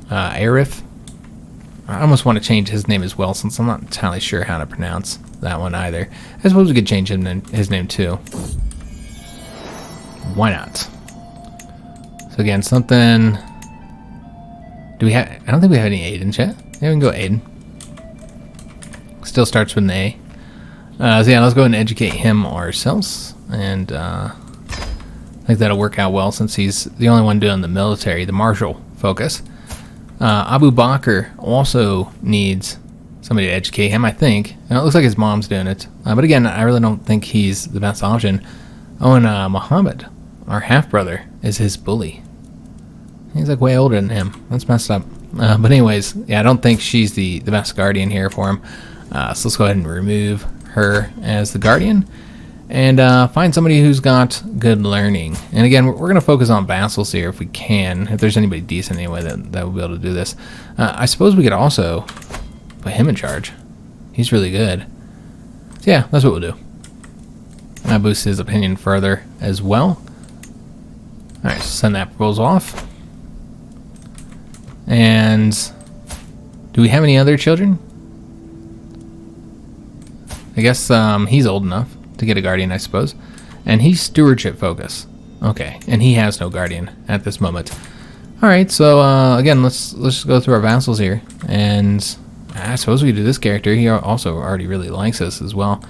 Arif. I almost want to change his name as well, since I'm not entirely sure how to pronounce that one either. I suppose we could change his name too. Why not? So again, something... Do we have... I don't think we have any Aidens yet. Yeah, we can go Aiden. Still starts with an A. So yeah, let's go ahead and educate him ourselves. And I think that'll work out well since he's the only one doing the military, the martial focus. Abu Bakr also needs somebody to educate him, I think. And it looks like his mom's doing it. But again, I really don't think he's the best option. Oh, and Muhammad, our half-brother, is his bully. He's like way older than him. That's messed up. But anyways, yeah, I don't think she's the best guardian here for him. So let's go ahead and remove her as the guardian. And find somebody who's got good learning. And again, we're going to focus on vassals here if we can. If there's anybody decent anyway that will be able to do this. I suppose we could also put him in charge. He's really good. So yeah, that's what we'll do. That boosts his opinion further as well. Alright, so send that proposal off. And do we have any other children? I guess he's old enough to get a guardian, I suppose. And he's stewardship focus. Okay, and he has no guardian at this moment. Alright, so again, let's just go through our vassals here. And I suppose we could do this character. He also already really likes us as well.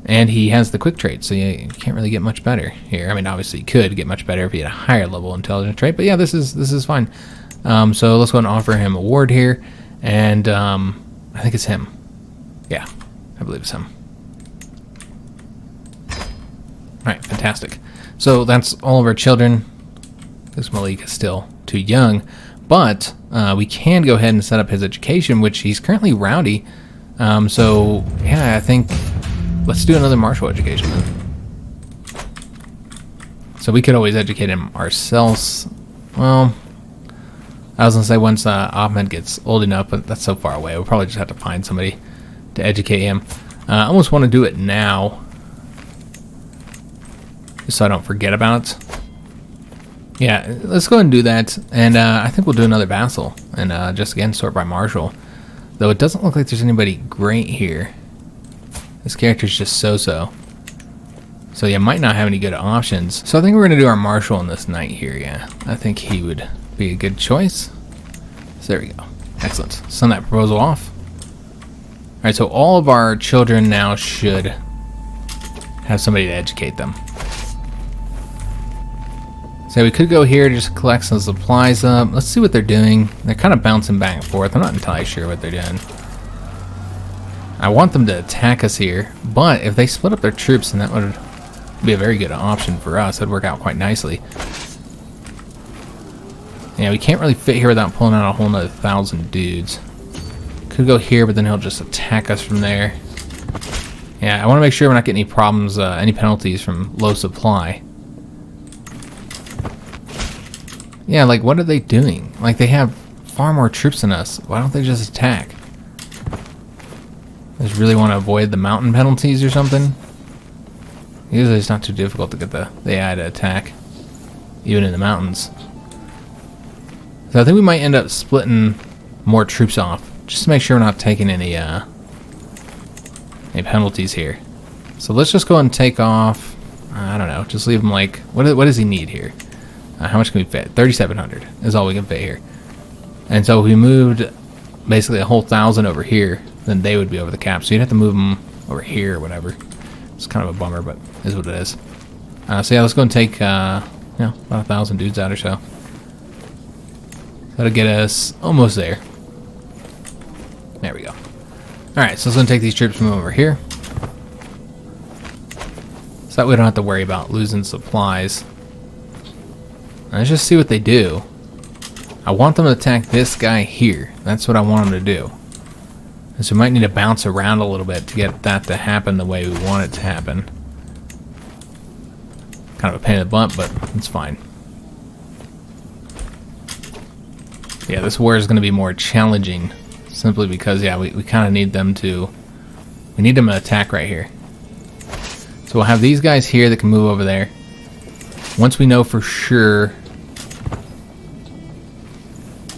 And he has the quick trait, so you can't really get much better here. I mean, obviously you could get much better if he had a higher level intelligence trait, but yeah, this is fine. So let's go and offer him a ward here. And I think it's him. Yeah, I believe it's him. Alright, fantastic. So that's all of our children. This Malik is still too young, but we can go ahead and set up his education, which he's currently rowdy. So yeah, I think let's do another martial education then. So we could always educate him ourselves. Well, I was gonna say once Ahmed gets old enough, but that's so far away. We'll probably just have to find somebody to educate him. I almost want to do it now, just so I don't forget about it. Yeah, let's go ahead and do that. And I think we'll do another vassal and just again sort by martial. Though it doesn't look like there's anybody great here. This character's just so-so. So yeah, might not have any good options. So I think we're going to do our martial in this knight here, yeah. I think he would be a good choice. So there we go. Excellent. Send that proposal off. Alright, so all of our children now should have somebody to educate them. So we could go here to just collect some supplies up. Let's see what they're doing. They're kind of bouncing back and forth. I'm not entirely sure what they're doing. I want them to attack us here, but if they split up their troops, then that would be a very good option for us. That'd work out quite nicely. Yeah, we can't really fit here without pulling out a whole nother 1,000 dudes. Could go here, but then he'll just attack us from there. Yeah, I want to make sure we're not getting any problems, any penalties from low supply. Yeah, like, what are they doing? Like, they have far more troops than us. Why don't they just attack? They just really want to avoid the mountain penalties or something? Usually it's not too difficult to get the AI to attack, even in the mountains. So I think we might end up splitting more troops off, just to make sure we're not taking any penalties here. So let's just go and take off, I don't know, just leave him like, what does he need here? How much can we fit? 3,700 is all we can fit here. And so if we moved basically a whole 1,000 over here, then they would be over the cap. So you'd have to move them over here or whatever. It's kind of a bummer, but is what it is. So yeah, let's go and take about 1,000 dudes out or so. That'll get us almost there. There we go. Alright, so let's go and take these troops from over here. So that we don't have to worry about losing supplies. Let's just see what they do. I want them to attack this guy here. That's what I want them to do. And so we might need to bounce around a little bit to get that to happen the way we want it to happen. Kind of a pain in the butt, but it's fine. Yeah, this war is going to be more challenging simply because, yeah, we kind of need them to... We need them to attack right here. So we'll have these guys here that can move over there. Once we know for sure...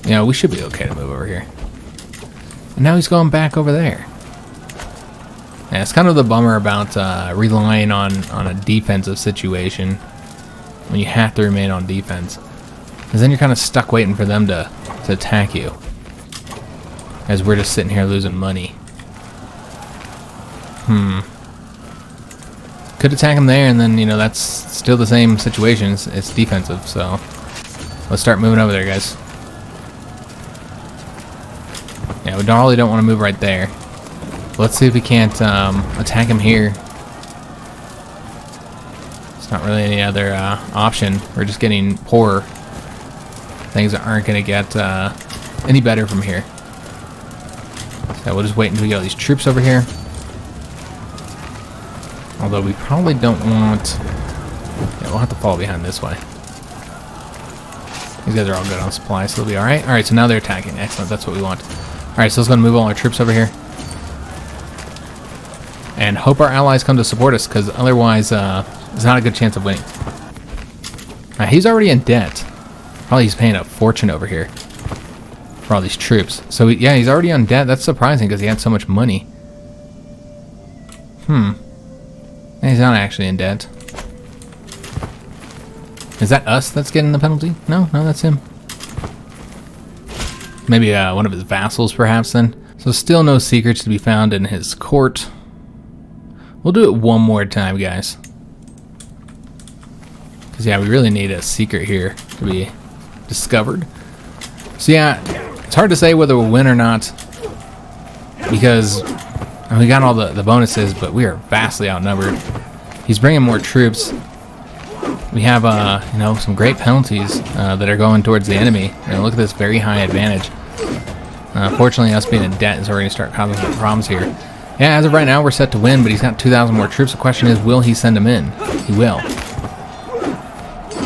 You know, we should be okay to move over here. And now he's going back over there. Yeah, it's kind of the bummer about relying on a defensive situation when you have to remain on defense. Because then you're kind of stuck waiting for them to attack you. As we're just sitting here losing money. Could attack him there, and then, you know, that's still the same situation. It's defensive, so let's start moving over there, guys. Yeah, we really don't want to move right there. Let's see if we can't attack him here. It's not really any other option. We're just getting poorer. Things aren't going to get any better from here. So we'll just wait until we get all these troops over here. Although we probably don't want... Yeah, we'll have to fall behind this way. These guys are all good on supply, so they'll be alright. Alright, so now they're attacking. Excellent, that's what we want. Alright, so let's go and move all our troops over here. And hope our allies come to support us, because otherwise, there's not a good chance of winning. He's already in debt. Probably he's paying a fortune over here for all these troops. So, yeah, he's already on debt. That's surprising, because he had so much money. He's not actually in debt. Is that us that's getting the penalty? No, that's him. Maybe one of his vassals, perhaps, then. So still no secrets to be found in his court. We'll do it one more time, guys. Because, yeah, we really need a secret here to be discovered. So, yeah, it's hard to say whether we'll win or not. Because we got all the bonuses, but we are vastly outnumbered. He's bringing more troops. We have, you know, some great penalties that are going towards the enemy. You know, look at this very high advantage. Fortunately, us being in debt is already going to start causing some problems here. Yeah, as of right now, we're set to win, but he's got 2,000 more troops. The question is, will he send them in? He will.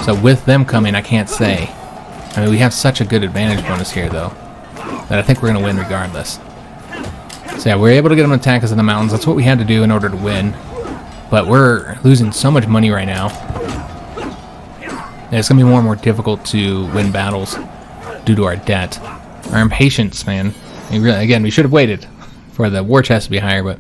So with them coming, I can't say. I mean, we have such a good advantage bonus here, though, that I think we're going to win regardless. So yeah, we're able to get them to attack us in the mountains. That's what we had to do in order to win. But we're losing so much money right now. Yeah, it's going to be more and more difficult to win battles due to our debt. Our impatience, man. I mean, really, again, we should have waited for the war chest to be higher, but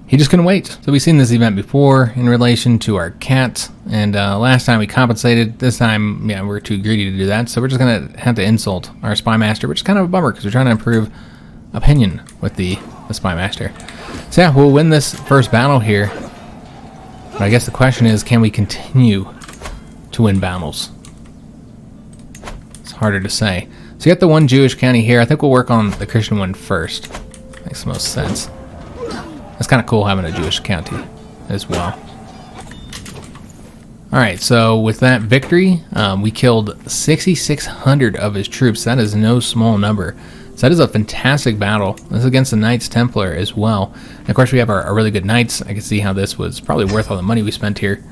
he just couldn't wait. So we've seen this event before in relation to our cat, and last time we compensated. This time, yeah, we're too greedy to do that, so we're just going to have to insult our spy master, which is kind of a bummer because we're trying to improve opinion with the spy master. So yeah, we'll win this first battle here. But I guess the question is, can we continue to win battles? It's harder to say. So you got the one Jewish county here. I think we'll work on the Christian one first. Makes the most sense. It's kind of cool having a Jewish county as well. Alright, so with that victory, we killed 6,600 of his troops. That is no small number. So that is a fantastic battle. This is against the Knights Templar as well. And of course we have our really good Knights. I can see how this was probably worth all the money we spent here,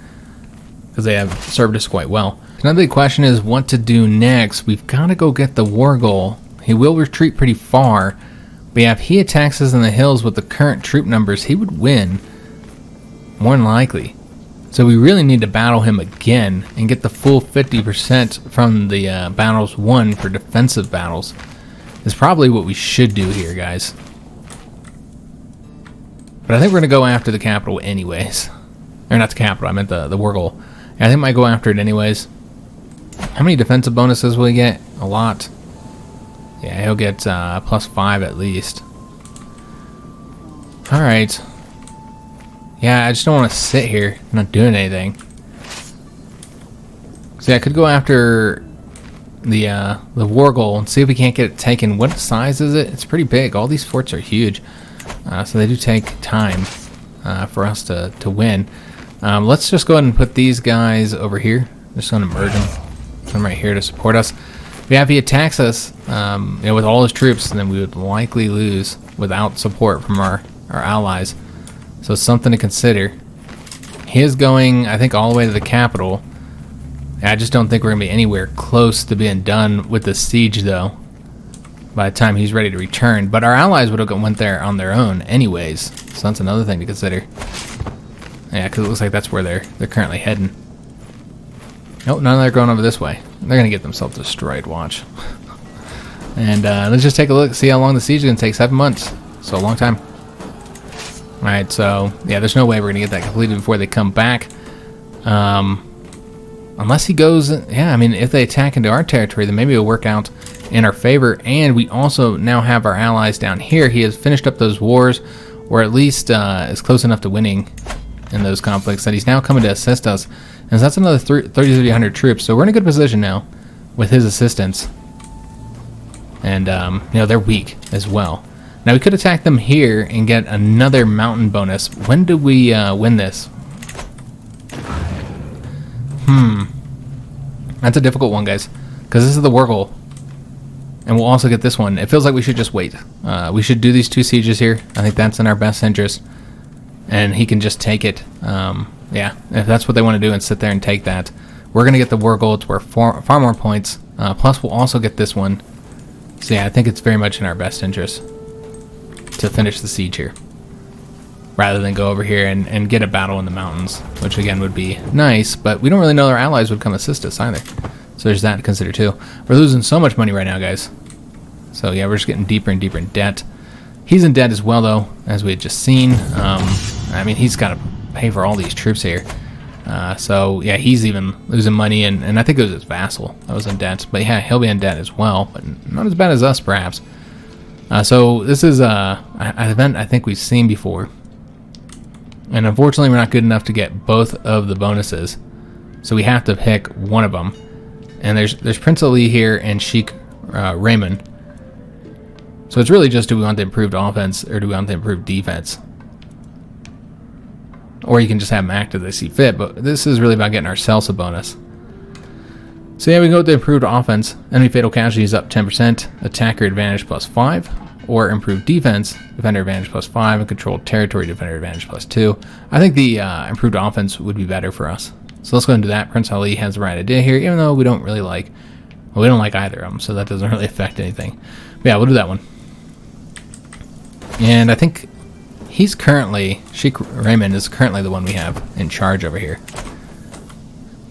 because they have served us quite well. Another big question is what to do next. We've got to go get the War Goal. He will retreat pretty far, but yeah, if he attacks us in the hills with the current troop numbers, he would win, more than likely. So we really need to battle him again and get the full 50% from the battles won for defensive battles. Is probably what we should do here, guys. But I think we're going to go after the capital anyways. Or not the capital, I meant the War Goal. I think I might go after it anyways. How many defensive bonuses will he get? A lot. Yeah, he'll get +5 at least. Alright. Yeah, I just don't want to sit here not doing anything. See, I could go after the War Goal and see if we can't get it taken. What size is it? It's pretty big. All these forts are huge. So they do take time for us to win. Let's just go ahead and put these guys over here. Just going to merge them. Put them right here to support us. Yeah, if he attacks us with all his troops, then we would likely lose without support from our allies. So something to consider. He is going, I think, all the way to the capital. I just don't think we're going to be anywhere close to being done with the siege, though, by the time he's ready to return. But our allies would have went there on their own anyways. So that's another thing to consider. Yeah, because it looks like that's where they're currently heading. Nope, none of them are going over this way. They're going to get themselves destroyed, watch. And let's just take a look, see how long the siege is going to take. 7 months. So a long time. Alright, so, yeah, there's no way we're going to get that completed before they come back. Unless he goes, yeah, I mean, if they attack into our territory, then maybe it'll work out in our favor. And we also now have our allies down here. He has finished up those wars, or at least is close enough to winning in those conflicts that he's now coming to assist us. And so that's another 3,300 troops. So we're in a good position now with his assistance. And, they're weak as well. Now we could attack them here and get another mountain bonus. When do we win this? That's a difficult one, guys, because this is the War Goal. And we'll also get this one. It feels like we should just wait. We should do these 2 sieges here. I think that's in our best interest. And he can just take it. Yeah, if that's what they want to do and sit there and take that. We're going to get the War Goal. It's worth far more points. Plus, we'll also get this one. So yeah, I think it's very much in our best interest to finish the siege here, rather than go over here and get a battle in the mountains, which again would be nice, but we don't really know our allies would come assist us either. So there's that to consider too. We're losing so much money right now, guys. So yeah, we're just getting deeper and deeper in debt. He's in debt as well, though, as we had just seen. I mean, he's got to pay for all these troops here. So yeah, he's even losing money, and I think it was his vassal that was in debt. But yeah, he'll be in debt as well, but not as bad as us, perhaps. So this is an event I think we've seen before. And unfortunately, we're not good enough to get both of the bonuses. So we have to pick one of them. And there's Prince Ali here and Sheikh Raymond. So it's really just, do we want the improved offense or do we want the improved defense? Or you can just have them act as they see fit. But this is really about getting ourselves a bonus. So yeah, we can go with the improved offense. Enemy fatal casualties up 10%. Attacker advantage +5. Or improved defense, defender advantage +5, and controlled territory, defender advantage +2. I think the improved offense would be better for us. So let's go and do that. Prince Ali has the right idea here, even though we don't really like, well, we don't like either of them, so that doesn't really affect anything. But yeah, we'll do that one. And I think he's currently, Sheikh Raymond is currently the one we have in charge over here.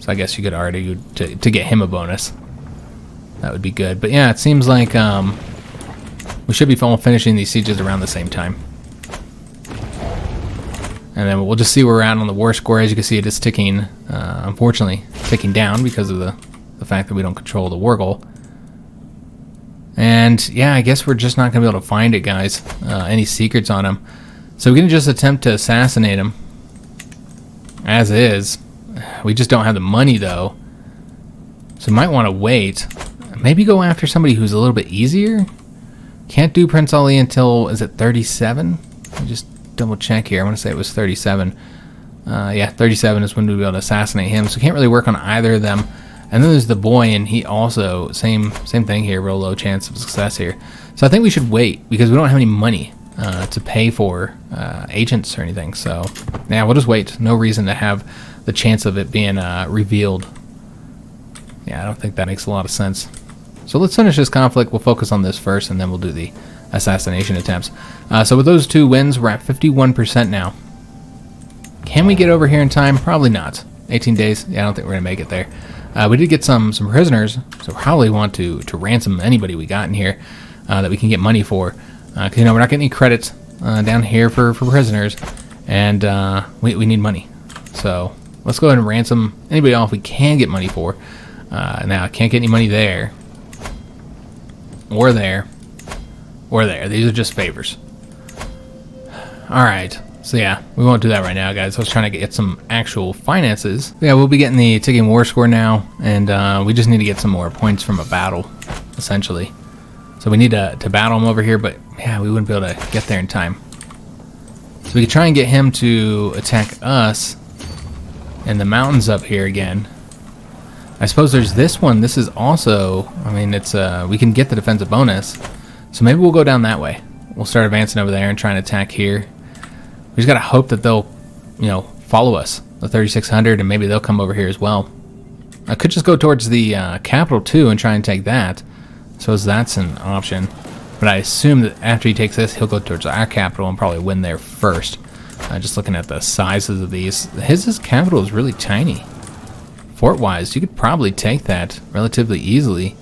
So I guess you could argue to get him a bonus. That would be good. But yeah, it seems like we should be finishing these sieges around the same time. And then we'll just see where we're at on the war score. As you can see, it is ticking, unfortunately, ticking down because of the fact that we don't control the War Goal. And yeah, I guess we're just not going to be able to find it, guys. Any secrets on him. So we can just attempt to assassinate him. As is. We just don't have the money, though. So we might want to wait. Maybe go after somebody who's a little bit easier. Can't do Prince Ali until, is it 37? Let me just double check here. I want to say it was 37. Yeah, 37 is when we'll be able to assassinate him. So we can't really work on either of them. And then there's the boy, and he also, same thing here, real low chance of success here. So I think we should wait, because we don't have any money to pay for agents or anything. So yeah, we'll just wait. No reason to have the chance of it being revealed. Yeah, I don't think that makes a lot of sense. So let's finish this conflict. We'll focus on this first, and then we'll do the assassination attempts. So with those 2 wins, we're at 51% now. Can we get over here in time? Probably not. 18 days? Yeah, I don't think we're going to make it there. We did get some prisoners, so probably want to ransom anybody we got in here that we can get money for. Because, we're not getting any credits down here for prisoners, and we need money. So let's go ahead and ransom anybody else we can get money for. Now, I can't get any money there, or there, or there. These are just favors. Alright. So yeah, we won't do that right now, guys. I was trying to get some actual finances. Yeah, we'll be getting the ticking war score now, and we just need to get some more points from a battle, essentially. So we need to battle him over here, but yeah, we wouldn't be able to get there in time. So we could try and get him to attack us in the mountains up here again. I suppose there's this one. This is also, I mean, it's we can get the defensive bonus. So maybe we'll go down that way. We'll start advancing over there and try and attack here. We just gotta hope that they'll, follow us, the 3600, and maybe they'll come over here as well. I could just go towards the capital too and try and take that. So that's an option. But I assume that after he takes this, he'll go towards our capital and probably win there first. Just looking at the sizes of these, his capital is really tiny. Fort-wise, you could probably take that relatively easily.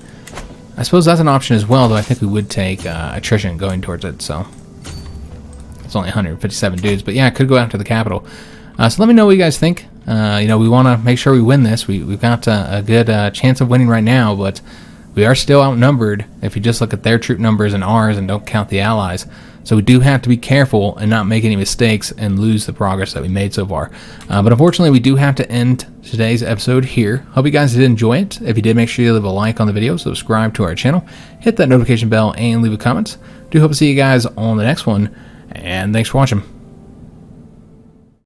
I suppose that's an option as well, though I think we would take attrition going towards it, so. It's only 157 dudes, but yeah, I could go after the capital. So let me know what you guys think. We want to make sure we win this. We've got a good chance of winning right now, but we are still outnumbered if you just look at their troop numbers and ours and don't count the allies. So we do have to be careful and not make any mistakes and lose the progress that we made so far. But unfortunately, we do have to end today's episode here. Hope you guys did enjoy it. If you did, make sure you leave a like on the video, subscribe to our channel, hit that notification bell, and leave a comment. Do hope to see you guys on the next one. And thanks for watching.